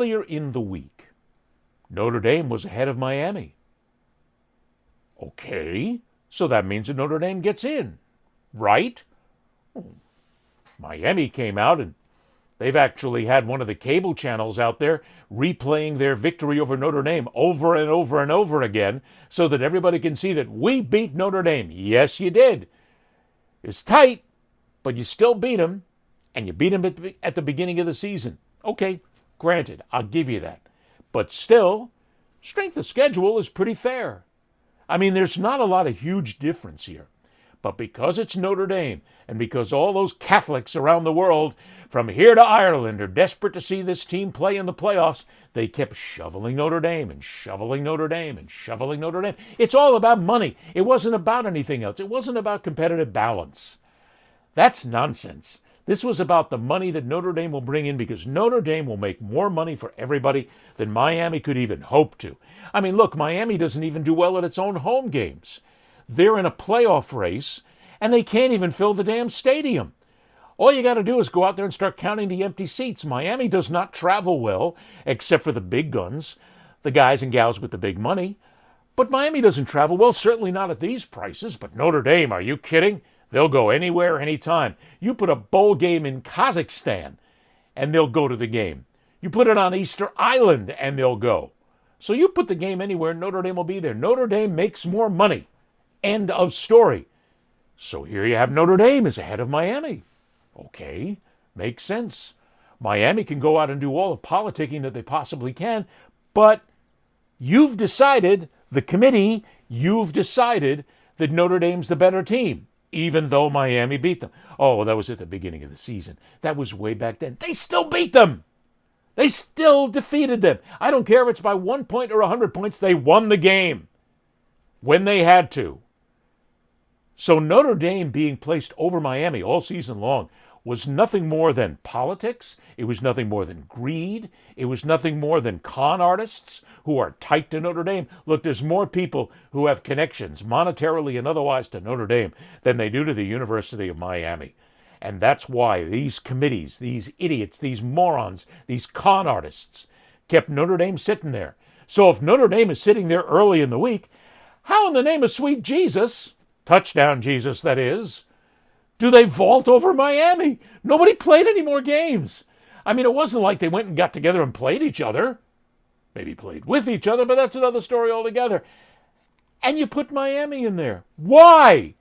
earlier in the week, Notre Dame was ahead of Miami. Okay, so that means that Notre Dame gets in, right? Miami came out and they've actually had one of the cable channels out there replaying their victory over Notre Dame over and over and over again so that everybody can see that we beat Notre Dame. Yes, you did. It's tight, but you still beat them, and you beat them at the beginning of the season. Okay, granted, I'll give you that. But still, strength of schedule is pretty fair. I mean, there's not a lot of huge difference here. But because it's Notre Dame, and because all those Catholics around the world, from here to Ireland, are desperate to see this team play in the playoffs, they kept shoveling Notre Dame and shoveling Notre Dame and shoveling Notre Dame. It's all about money. It wasn't about anything else. It wasn't about competitive balance. That's nonsense. This was about the money that Notre Dame will bring in, because Notre Dame will make more money for everybody than Miami could even hope to. I mean, look, Miami doesn't even do well at its own home games. They're in a playoff race, and they can't even fill the damn stadium. All you got to do is go out there and start counting the empty seats. Miami does not travel well, except for the big guns, the guys and gals with the big money. But Miami doesn't travel well, certainly not at these prices. But Notre Dame, are you kidding? They'll go anywhere, anytime. You put a bowl game in Kazakhstan, and they'll go to the game. You put it on Easter Island, and they'll go. So you put the game anywhere, Notre Dame will be there. Notre Dame makes more money. End of story. So here you have Notre Dame is ahead of Miami. Okay, makes sense. Miami can go out and do all the politicking that they possibly can, but you've decided, the committee, you've decided that Notre Dame's the better team, even though Miami beat them. Oh, that was at the beginning of the season. That was way back then. They still beat them. They still defeated them. I don't care if it's by 1 point or 100 points. They won the game when they had to. So Notre Dame being placed over Miami all season long was nothing more than politics. It was nothing more than greed. It was nothing more than con artists who are tight to Notre Dame. Look, there's more people who have connections, monetarily and otherwise, to Notre Dame than they do to the University of Miami. And that's why these committees, these idiots, these morons, these con artists kept Notre Dame sitting there. So if Notre Dame is sitting there early in the week, how in the name of sweet Jesus, touchdown Jesus that is, do they vault over Miami? Nobody played any more games. I mean, it wasn't like they went and got together and played each other. Maybe played with each other, but that's another story altogether. And you put Miami in there. Why?